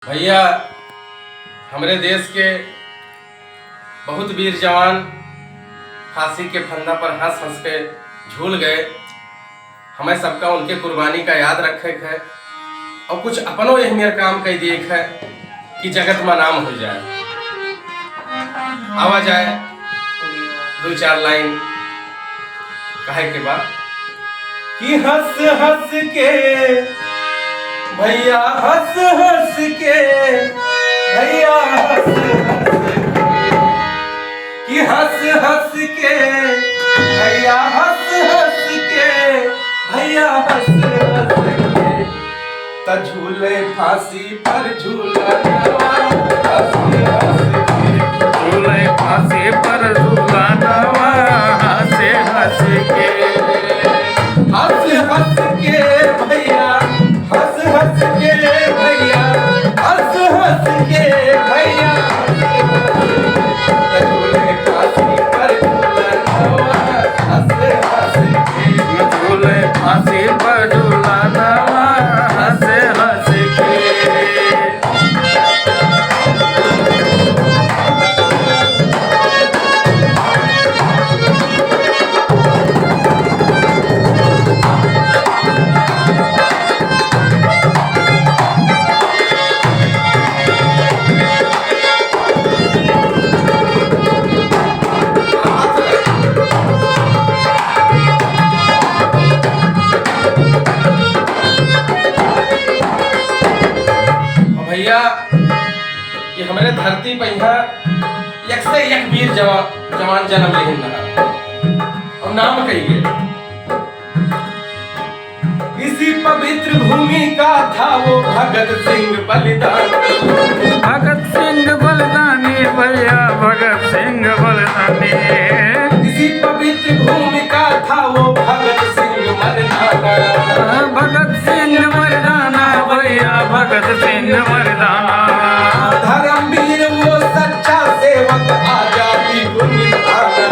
भैया, हमारे देश के बहुत वीर जवान फांसी के फंदा पर हंस हंस के झूल गए। हमें सबका उनके कुर्बानी का याद रखे है और कुछ अपनों यह मेरे काम कह दिए है कि जगत में नाम हो जाए। आवा जाए दो चार लाइन कहे के बाद कि हंस हंस के भैया, हंस हंस के भैया, हंस हंस के भैया, हंस हंस के भैया, हंस हंस के त झूले फांसी पर झूला नवा, हंस हंस के झूले फांसी पर झूला नवा, हंस हंस के भैया, हंस हंस के भैया, हंस हंस के भैया, झूले फांसी पर झूला नवा, हंस हंस के झूले फांसी पर झूला नवा, हंस हंस के। भैया, ये हमारे धरती पर यहाँ एक से एक वीर जवान जन्म लेकिन रहा और नाम कहिए। इसी पवित्र भूमि का था वो भगत सिंह बलिदानी। भगत सिंह बलिदानी भैया, भगत सिंह बलिदानी। इसी पवित्र भूमि का था वो भगत सिंह मर्दाना। भगत सिंह मर्दाना भैया, भगत सिंह मर्दाना। धर्मवीर वो सच्चा सेवक, आजादी को निभाना।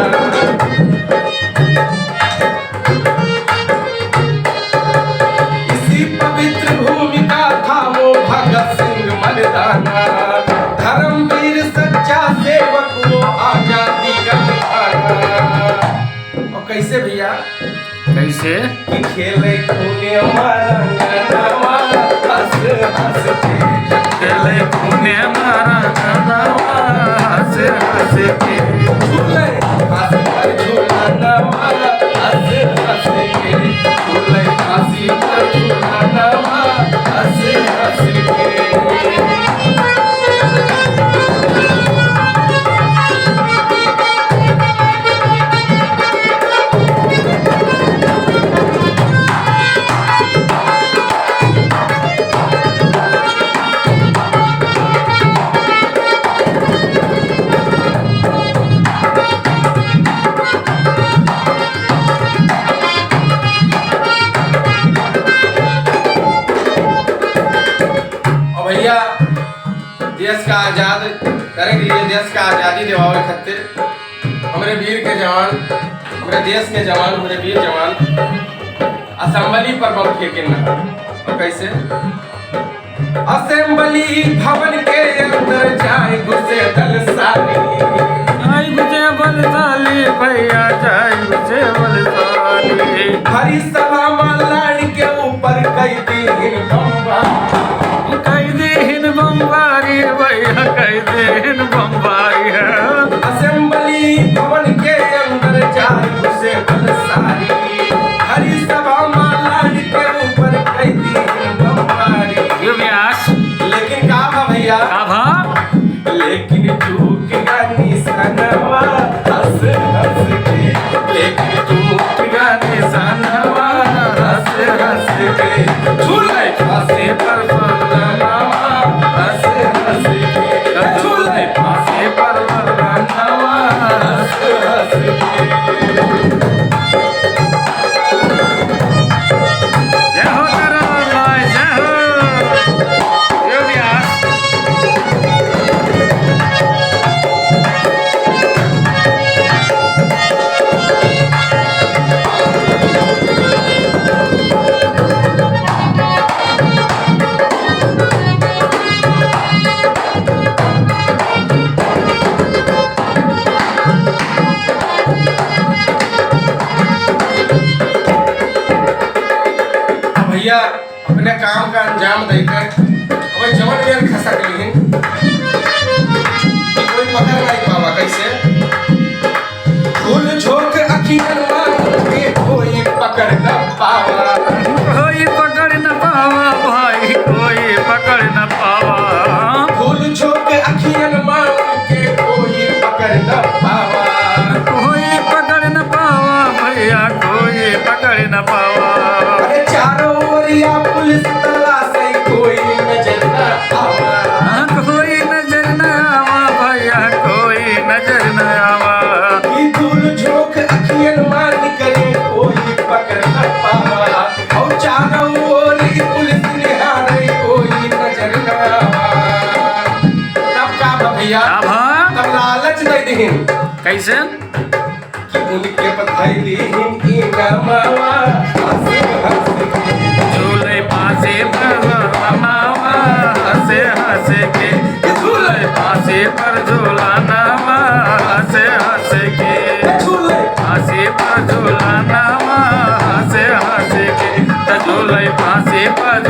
इसी पवित्र भूमि का था वो भगत सिंह मर्दाना। धर्मवीर सच्चा सेवक, वो आजादी का निभाना। और कैसे भैया? कैसे? कि खेले खूने हमारा नवा, हंस हंस के खेले खूने हमारा नवा, हंस हंस के। झूले फांसी पर झूला नवा, हंस हंस के झूले फांसी पर झूला नवा, हंस हंस के। भैया, देश का आजाद करे के लिए, देश का आजादी दिवावे खातिर हमारे वीर के जवान, हमारे देश के जवान, हमारे वीर जवान असेंबली पर बम फेंके ना। और कैसे? असेंबली भवन के अंदर जाए घुसे दलसाली। जाय घुसे बलशाली भैया, जाय घुसे बलशाली। हरी सभा में लाड़ के ऊपर कई दिन बमबारी। कैदीन बमबारी भैया, कैदीन बमबारी है। असेंबली भवन के अंदर जाए घुसे बलशाली। हरी सभा में लाड़ के ऊपर कई दिन बमबारी। ये व्यास लेकिन का बा भैया? आभा लेकिन चूक गया निशानवा, हंस हंस के। लेकिन चूक गया निशानवा, हंस हंस के झूले फांसी पर झूला नवा, हंस हंस के झूले फांसी पर झूला नवा, हंस हंस के। काम का अंजाम देकर अब जवन मेर खसक लिहिन कोई पकड़ नहीं पावा कैसे फूल झोंक अखियन मांग के कोई पकड़ न पावा कोई पकड़ न पावा भाई, कोई पकड़ न पावा। फूल झोंक अखियन मांग के कोई पकड़ न पावा कोई पकड़ न पावा भैया, कोई पकड़ न पावा। अरे चारों ओरिया पुलिस तलाशी कोई नजर न आवा कोई नजर न आवा भैया, कोई नजर न आवा। ई धूल झोंक अखियन मान करे कोई पकड़ न पावा और चारों ओर ई पुलिस निहारे कोई नजर न आवा तब का बा भैया आभा तब लालच दे दीहिन कैसे? कि उनके पथैली ई नमावा हंसे हंसे झूले पासे पर झूलानावा हंसे हंसे के, झूले पासे पर झूलानावा हंसे हंसे के, झूले पासे पर झूलानावा हंसे हंसे के, झूले पासे पर